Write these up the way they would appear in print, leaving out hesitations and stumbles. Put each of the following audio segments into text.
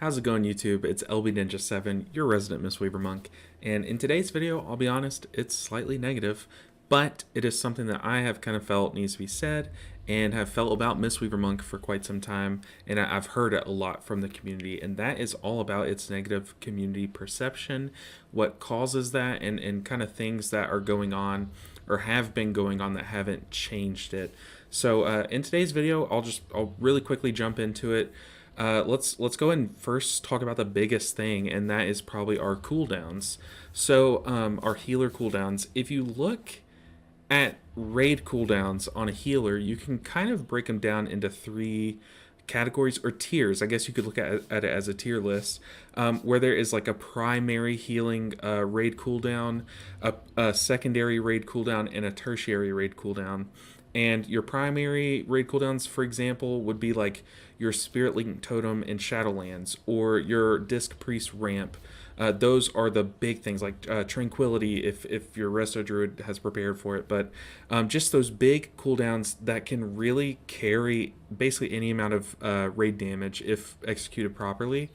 How's it going, YouTube? It's LB Ninja 7, your resident Mistweaver monk, and in today's video, I'll be honest, it's slightly negative, but it is something that I have kind of felt needs to be said, and have felt about Mistweaver monk for quite some time, and I've heard it a lot from the community, and that is all about its negative community perception, what causes that, and kind of things that are going on, or have been going on that haven't changed it. So in today's video, I'll really quickly jump into it. Let's go and first talk about the biggest thing, and that is probably our cooldowns. So our healer cooldowns. If you look at raid cooldowns on a healer, you can kind of break them down into three categories or tiers. I guess you could look at it as a tier list, where there is like a primary healing raid cooldown, a secondary raid cooldown, and a tertiary raid cooldown. And your primary raid cooldowns, for example, would be like your Spirit Link Totem in Shadowlands or your Disc Priest ramp. Those are the big things, like Tranquility if your Resto Druid has prepared for it. But just those big cooldowns that can really carry basically any amount of raid damage if executed properly.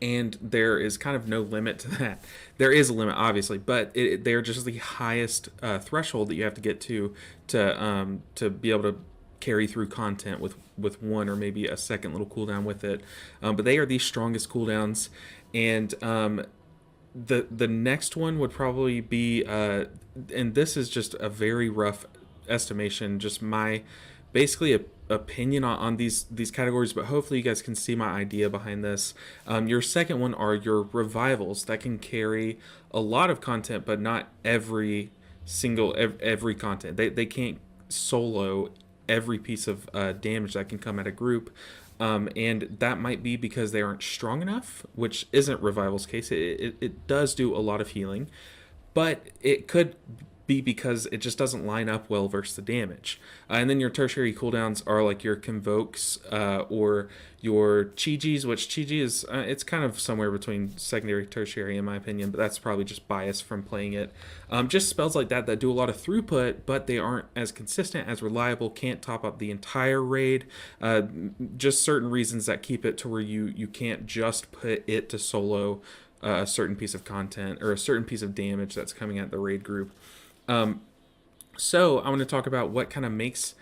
And there is kind of no limit to that. There is a limit, obviously, but they're just the highest threshold that you have to get to be able to carry through content with one or maybe a second little cooldown with it. But they are the strongest cooldowns, and the next one would probably be, and this is just a very rough estimation, just my basically opinion on these categories, but hopefully you guys can see my idea behind this. Your second one are your revivals that can carry a lot of content, but not every content. They can't solo every piece of damage that can come at a group, and that might be because they aren't strong enough, which isn't revival's case. It does do a lot of healing, but it could be because it just doesn't line up well versus the damage. And then your tertiary cooldowns are like your Convokes or your Chi-Gis, which Chi-Gi is, it's kind of somewhere between secondary, tertiary in my opinion, but that's probably just bias from playing it. Just spells like that do a lot of throughput, but they aren't as consistent, as reliable, can't top up the entire raid. Just certain reasons that keep it to where you can't just put it to solo a certain piece of content or a certain piece of damage that's coming at the raid group. So I want to talk about what kind of makes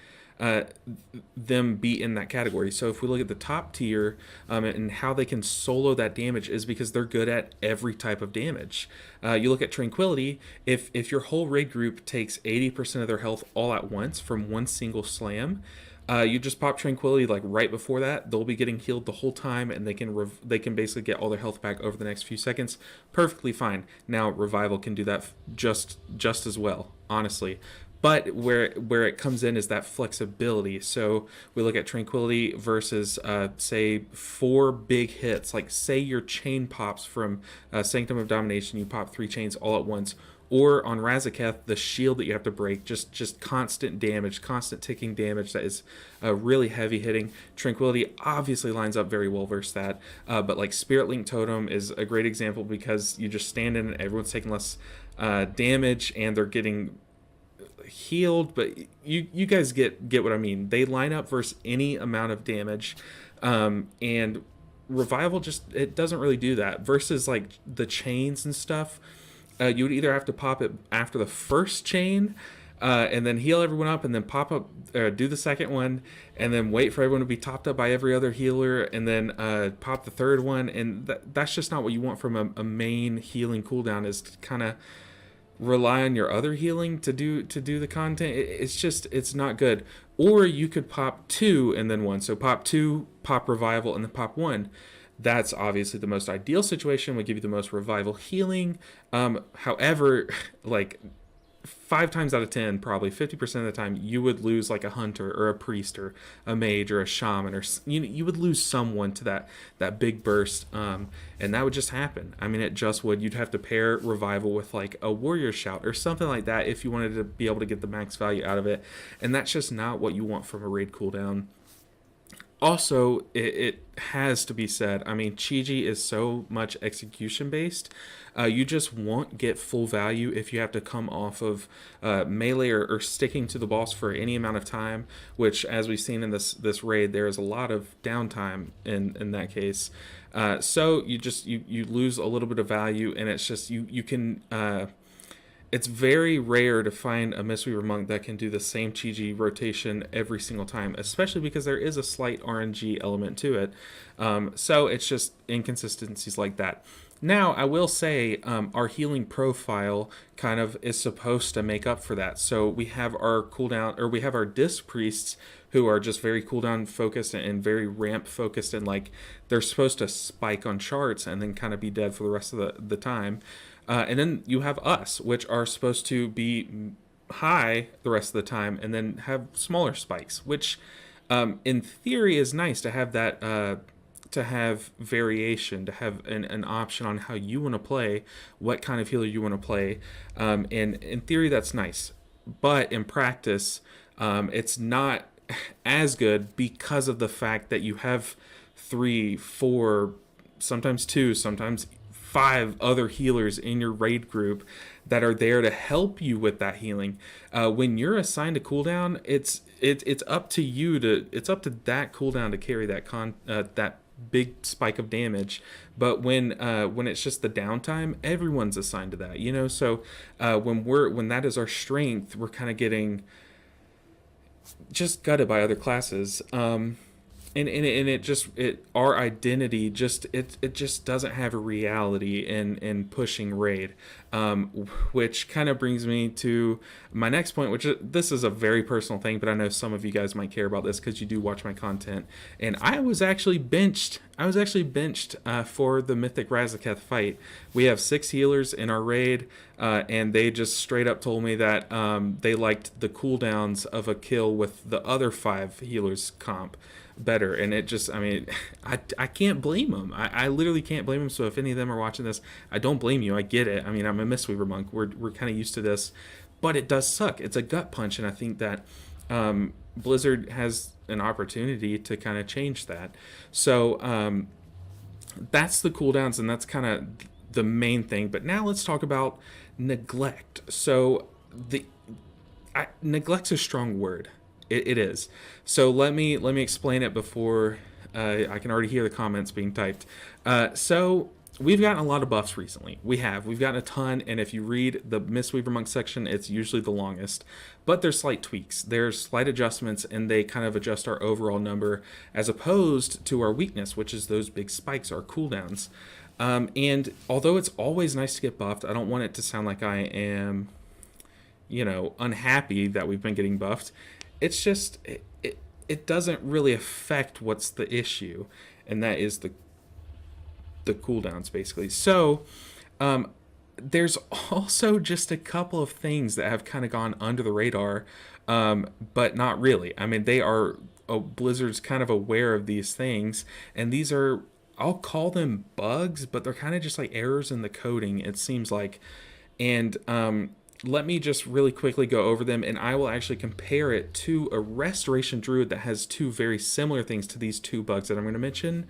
them be in that category. So if we look at the top tier and how they can solo that damage is because they're good at every type of damage. You look at Tranquility, if your whole raid group takes 80% of their health all at once from one single slam, you just pop Tranquility like right before that. They'll be getting healed the whole time, and they can basically get all their health back over the next few seconds. Perfectly fine. Now Revival can do that just as well, honestly. But where it comes in is that flexibility. So we look at Tranquility versus say 4 big hits. Like say your chain pops from Sanctum of Domination, you pop 3 chains all at once. Or on Razaketh, the shield that you have to break, just constant damage, constant ticking damage that is really heavy hitting. Tranquility obviously lines up very well versus that, but like Spirit Link Totem is a great example because you just stand in and everyone's taking less damage and they're getting healed, but you guys get what I mean. They line up versus any amount of damage, and Revival it doesn't really do that versus like the chains and stuff. You would either have to pop it after the first chain and then heal everyone up, and then pop up, do the second one, and then wait for everyone to be topped up by every other healer, and then pop the third one. And that's just not what you want from a main healing cooldown, is to kind of rely on your other healing to do the content. It's not good. Or you could pop 2 and then 1. So pop 2, pop Revival, and then pop 1. That's obviously the most ideal situation, would give you the most revival healing. However, like 5 times out of 10, probably 50% of the time, you would lose like a hunter or a priest or a mage or a shaman, or you would lose someone to that big burst, and that would just happen. I mean, it just would. You'd have to pair revival with like a warrior shout or something like that if you wanted to be able to get the max value out of it, and that's just not what you want from a raid cooldown. Also, it has to be said. I mean, Chi is so much execution based. You just won't get full value if you have to come off of melee or sticking to the boss for any amount of time. Which, as we've seen in this raid, there is a lot of downtime in that case. So you lose a little bit of value, and it's just you can. It's very rare to find a Mistweaver monk that can do the same Chi rotation every single time, especially because there is a slight RNG element to it. So it's just inconsistencies like that. Now, I will say our healing profile kind of is supposed to make up for that. So we have our cooldown, or we have our disc priests who are just very cooldown focused and very ramp focused, and like they're supposed to spike on charts and then kind of be dead for the rest of the time. And then you have us, which are supposed to be high the rest of the time and then have smaller spikes, which in theory is nice to have that, to have variation, to have an option on how you want to play, what kind of healer you want to play. And in theory, that's nice. But in practice, it's not as good because of the fact that you have 3, 4, sometimes 2, sometimes 5 other healers in your raid group that are there to help you with that healing. When you're assigned a cooldown, it's up to you it's up to that cooldown to carry that big spike of damage. But when it's just the downtime, everyone's assigned to that, you know. So when that is our strength, we're kind of getting just gutted by other classes. And our identity just doesn't have a reality in pushing raid, which kind of brings me to my next point, which this is a very personal thing, but I know some of you guys might care about this because you do watch my content. And I was actually benched for the Mythic Razaketh fight. We have 6 healers in our raid, and they just straight up told me that they liked the cooldowns of a kill with the other 5 healers comp better. And it just, I mean, I can't blame them. I literally can't blame them. So if any of them are watching this, I don't blame you. I get it. I mean, I'm a Mistweaver monk. We're kind of used to this, but it does suck. It's a gut punch, and I think that Blizzard has an opportunity to kind of change that. So that's the cooldowns, and that's kind of the main thing. But now let's talk about neglect. So neglect's a strong word. It is. So let me explain it before I can already hear the comments being typed. So we've gotten a lot of buffs recently. We've gotten a ton, and if you read the Mistweaver Monk section, it's usually the longest. But there's slight tweaks. There's slight adjustments, and they kind of adjust our overall number as opposed to our weakness, which is those big spikes, our cooldowns. And although it's always nice to get buffed, I don't want it to sound like I am, unhappy that we've been getting buffed. It's just it doesn't really affect what's the issue, and that is the cooldowns basically. So there's also just a couple of things that have kind of gone under the radar, but not really. I mean, Blizzard's kind of aware of these things, and these are, I'll call them bugs, but they're kind of just like errors in the coding, it seems like. And let me just really quickly go over them, and I will actually compare it to a Restoration Druid that has 2 very similar things to these 2 bugs that I'm going to mention,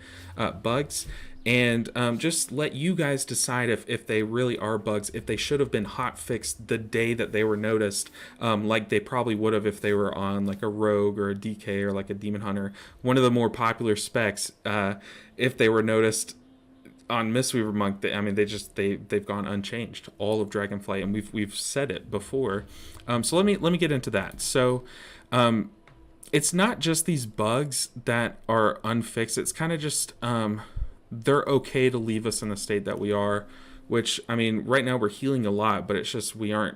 and just let you guys decide if they really are bugs, if they should have been hot fixed the day that they were noticed, like they probably would have if they were on like a Rogue or a DK or like a Demon Hunter, one of the more popular specs, if they were noticed on Mistweaver Monk. They've gone unchanged, all of Dragonflight, and we've said it before. So let me get into that. So it's not just these bugs that are unfixed. It's kind of just they're okay to leave us in the state that we are, which, I mean, right now we're healing a lot, but it's just we aren't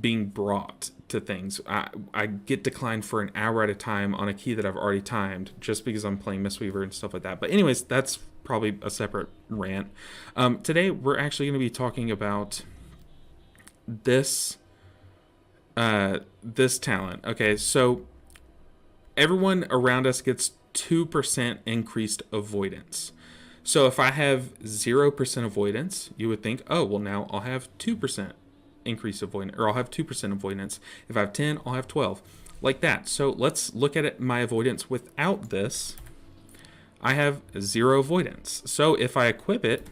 being brought to things. I get declined for an hour at a time on a key that I've already timed just because I'm playing Mistweaver and stuff like that. But anyways, that's probably a separate rant. Today we're actually going to be talking about this talent. Okay, so everyone around us gets 2% increased avoidance. So if I have 0% avoidance, you would think, oh, well, now I'll have 2% increase avoidance, or I'll have 2% avoidance. If I have 10, I'll have 12. like that. So let's look at it, my avoidance without this. I have 0 avoidance. So if I equip it,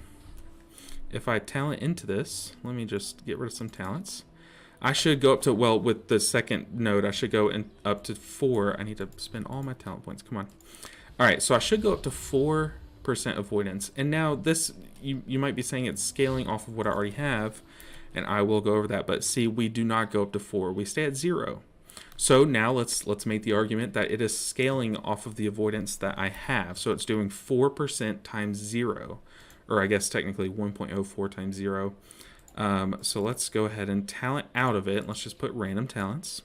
if I talent into this, let me just get rid of some talents. I should go up to, well, with the second node, I should go up to 4. I need to spend all my talent points. Come on. All right, so I should go up to 4% avoidance. And now this, you might be saying it's scaling off of what I already have, and I will go over that. But see, we do not go up to 4. We stay at 0. So now let's make the argument that it is scaling off of the avoidance that I have. So it's doing 4% times 0, or I guess technically 1.04 times 0. So let's go ahead and talent out of it. Let's just put random talents.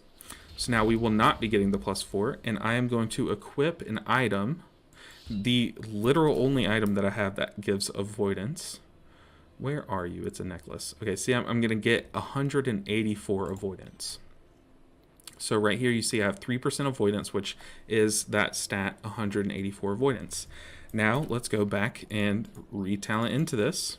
So now we will not be getting the +4, and I am going to equip an item, the literal only item that I have that gives avoidance. Where are you? It's a necklace. Okay, see, I'm going to get 184 avoidance. So right here you see I have 3% avoidance, which is that stat 184 avoidance. Now let's go back and retalent into this.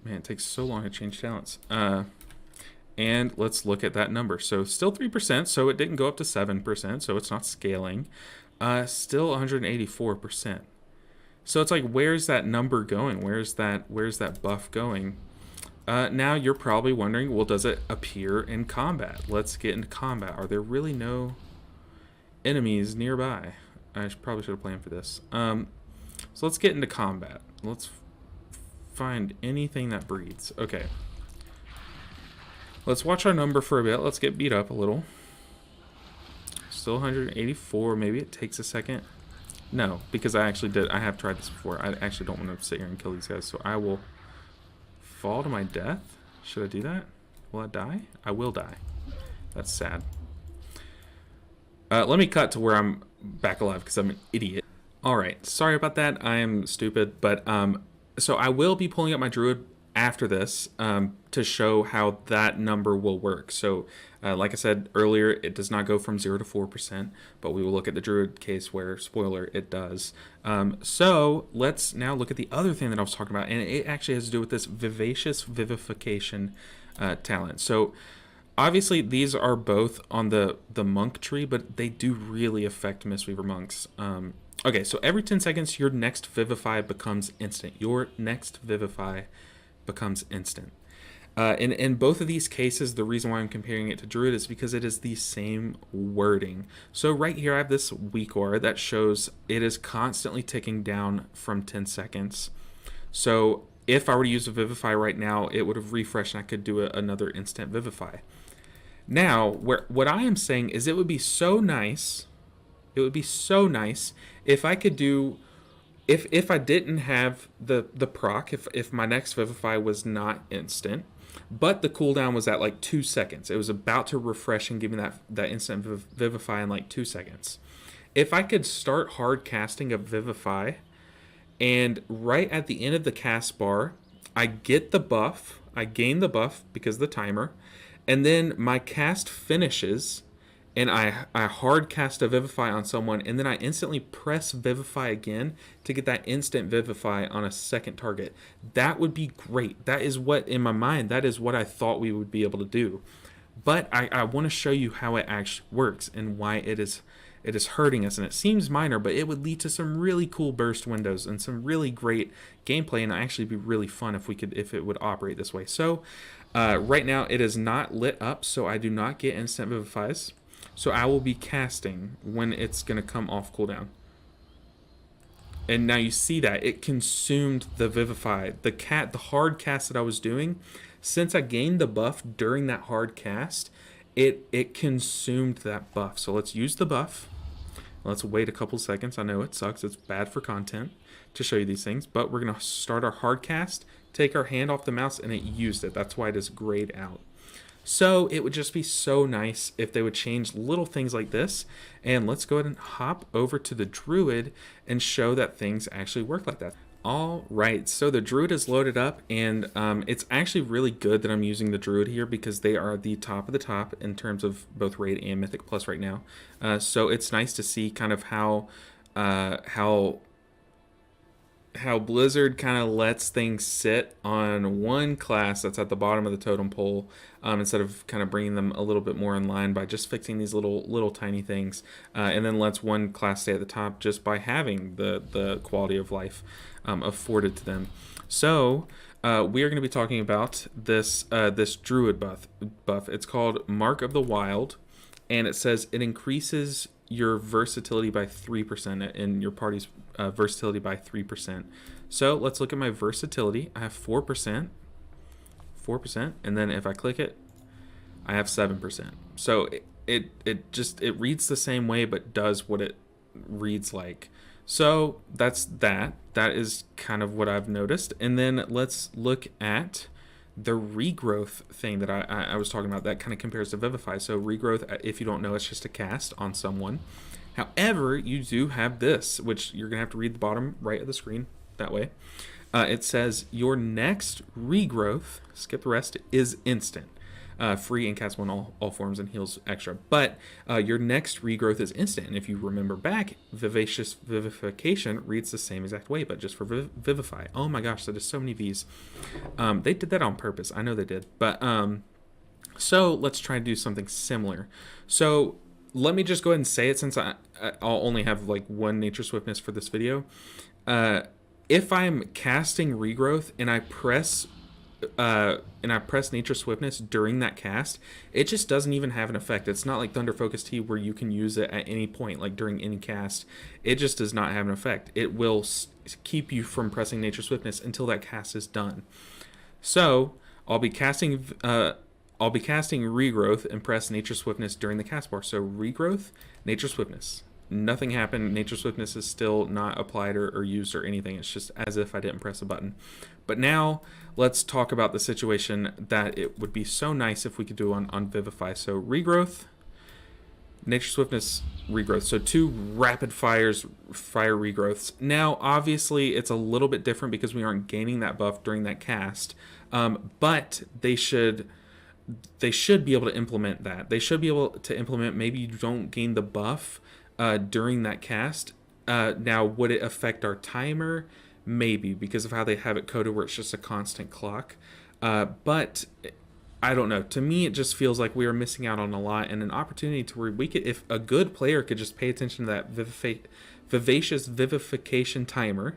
Man, it takes so long to change talents. And let's look at that number. So still 3%, so it didn't go up to 7%, so it's not scaling. Still 184%. So it's like, where's that number going? Where's that buff going? Now you're probably wondering, well, does it appear in combat? Let's get into combat. Are there really no enemies nearby? I probably should have planned for this. So let's get into combat. Let's find anything that breathes. Okay. Let's watch our number for a bit. Let's get beat up a little. Still 184. Maybe it takes a second. No, because I have tried this before. I actually don't want to sit here and kill these guys, so I will fall to my death. Should I do that? Will I die? I will die. That's sad. Let me cut to where I'm back alive because I'm an idiot. All right, sorry about that. I am stupid, but so I will be pulling up my druid after this to show how that number will work. So like I said earlier, it does not go from 0 to 4%, but we will look at the druid case where, spoiler, it does. So let's now look at the other thing that I was talking about, and it actually has to do with this vivacious vivification talent. So obviously these are both on the monk tree, but they do really affect Mistweaver monks. Okay, so every 10 seconds, your next Vivify becomes instant. Your next Vivify becomes instant. In both of these cases, the reason why I'm comparing it to Druid is because it is the same wording. So right here, I have this weak aura that shows it is constantly ticking down from 10 seconds. So if I were to use a Vivify right now, it would have refreshed and I could do another instant Vivify. Now, what I am saying is it would be so nice... It would be so nice if I could do, if I didn't have the proc, if my next Vivify was not instant, but the cooldown was at like 2 seconds. It was about to refresh and give me that instant Vivify in like 2 seconds. If I could start hard casting a Vivify, and right at the end of the cast bar, I get the buff, I gain the buff because of the timer, and then my cast finishes, and I hard cast a Vivify on someone, and then I instantly press Vivify again to get that instant Vivify on a second target. That would be great. That is what, in my mind, that is what I thought we would be able to do. But I want to show you how it actually works and why it is hurting us. And it seems minor, but it would lead to some really cool burst windows and some really great gameplay, and actually be really fun if it would operate this way. So right now it is not lit up, so I do not get instant Vivifies. So I will be casting when it's going to come off cooldown. And now you see that it consumed the Vivify. The hard cast that I was doing, since I gained the buff during that hard cast, it consumed that buff. So let's use the buff. Let's wait a couple seconds. I know it sucks. It's bad for content to show you these things. But we're going to start our hard cast, take our hand off the mouse, and it used it. That's why it is grayed out. So it would just be so nice if they would change little things like this. And let's go ahead and hop over to the Druid and show that things actually work like that. All right, so the Druid is loaded up, and it's actually really good that I'm using the Druid here because they are the top of the top in terms of both Raid and Mythic Plus right now. So it's nice to see kind of how how Blizzard kind of lets things sit on one class that's at the bottom of the totem pole, instead of kind of bringing them a little bit more in line by just fixing these little tiny things, and then lets one class stay at the top just by having the quality of life afforded to them. So we are going to be talking about this druid buff. It's called Mark of the Wild, and it says it increases your versatility by 3% and your party's versatility by 3%. So let's look at my versatility. I have 4%, and then if I click it, I have 7%. So it reads the same way but does what it reads like. So that's that. That is kind of what I've noticed. And then let's look at the regrowth thing that I was talking about. That kind of compares to Vivify. So regrowth, if you don't know, it's just a cast on someone. However, you do have this, which you're going to have to read the bottom right of the screen that way. It says your next regrowth, skip the rest, is instant. Free and casts one all forms and heals extra. But your next regrowth is instant. And if you remember back, Vivacious Vivification reads the same exact way, but just for Vivify. Oh my gosh, that is so many V's. They did that on purpose. I know they did. But so let's try to do something similar. So let me just go ahead and say it, since I'll only have like one nature swiftness for this video. If I'm casting regrowth and I press nature swiftness during that cast, it just doesn't even have an effect. It's not like Thunder Focus Tea where you can use it at any point, like during any cast. It just does not have an effect. It will keep you from pressing nature swiftness until that cast is done. So I'll be casting regrowth and press nature swiftness during the cast bar. So regrowth, nature swiftness. Nothing happened. Nature swiftness is still not applied or used or anything. It's just as if I didn't press a button. But now let's talk about the situation that it would be so nice if we could do on Vivify. So regrowth, nature swiftness, regrowth. So 2 rapid fire regrowths. Now obviously it's a little bit different because we aren't gaining that buff during that cast, but they should be able to implement that. They should be able to implement, maybe you don't gain the buff during that cast. Now, would it affect our timer? Maybe, because of how they have it coded where it's just a constant clock. But I don't know. To me, it just feels like we are missing out on a lot, and an opportunity to where we could, if a good player could just pay attention to that vivacious vivification timer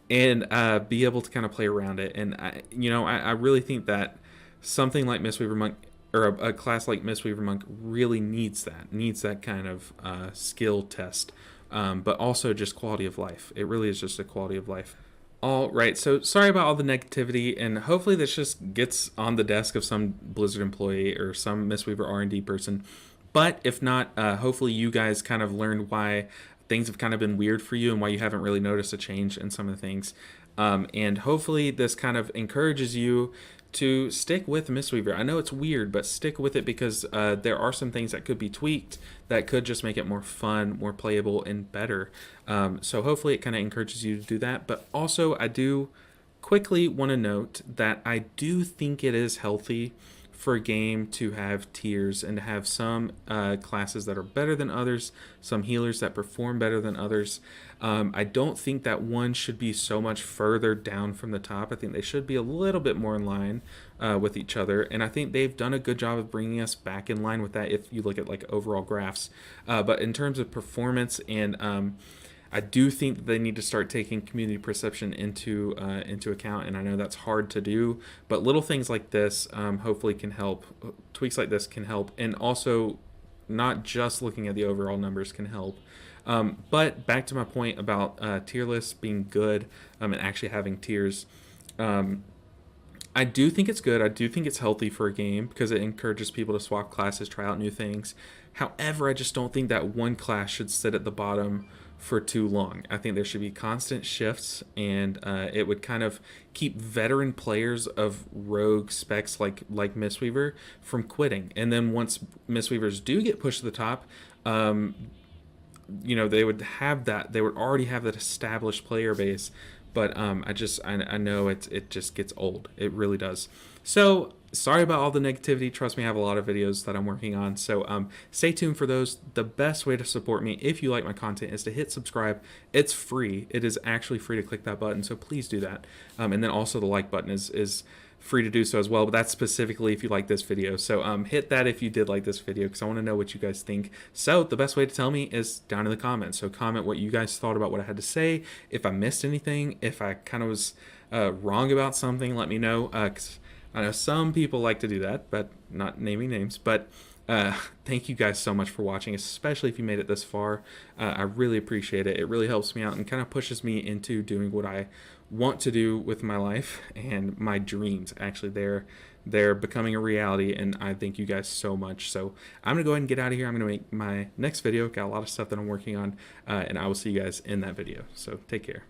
and be able to kind of play around it. And I really think that something like Mistweaver Monk, or a class like Mistweaver Monk, really needs that kind of skill test, but also just quality of life. It really is just a quality of life. All right, so sorry about all the negativity, and hopefully this just gets on the desk of some Blizzard employee or some Mistweaver R&D person. But if not, hopefully you guys kind of learned why things have kind of been weird for you and why you haven't really noticed a change in some of the things. And hopefully this kind of encourages you to stick with Mistweaver. I know it's weird, but stick with it, because there are some things that could be tweaked that could just make it more fun, more playable, and better. So hopefully it kind of encourages you to do that. But also, I do quickly want to note that I do think it is healthy for a game to have tiers and to have some classes that are better than others, some healers that perform better than others. I don't think that one should be so much further down from the top. I think they should be a little bit more in line with each other, and I think they've done a good job of bringing us back in line with that if you look at like overall graphs. But in terms of performance, and I do think that they need to start taking community perception into account, and I know that's hard to do, but little things like this hopefully can help. Tweaks like this can help, and also not just looking at the overall numbers can help. But back to my point about tier lists being good and actually having tiers. I do think it's good. I do think it's healthy for a game because it encourages people to swap classes, try out new things. However, I just don't think that one class should sit at the bottom for too long. I think there should be constant shifts, and it would kind of keep veteran players of rogue specs like Mistweaver from quitting. And then once Mistweavers do get pushed to the top, they would have that. They would already have that established player base. But I know it just gets old. It really does. So sorry about all the negativity. Trust me, I have a lot of videos that I'm working on, so stay tuned for those. The best way to support me, if you like my content, is to hit subscribe. It's free. It is actually free to click that button, so please do that. And then also the like button is free to do so as well, but that's specifically if you like this video. So hit that if you did like this video, because I want to know what you guys think. So the best way to tell me is down in the comments. So comment what you guys thought about what I had to say. If I missed anything, if I kind of was wrong about something, let me know, because I know some people like to do that, but not naming names. But thank you guys so much for watching, especially if you made it this far. I really appreciate it. It really helps me out and kind of pushes me into doing what I want to do with my life and my dreams. Actually, they're becoming a reality, and I thank you guys so much. So I'm gonna go ahead and get out of here. I'm gonna make my next video. Got a lot of stuff that I'm working on, and I will see you guys in that video. So take care.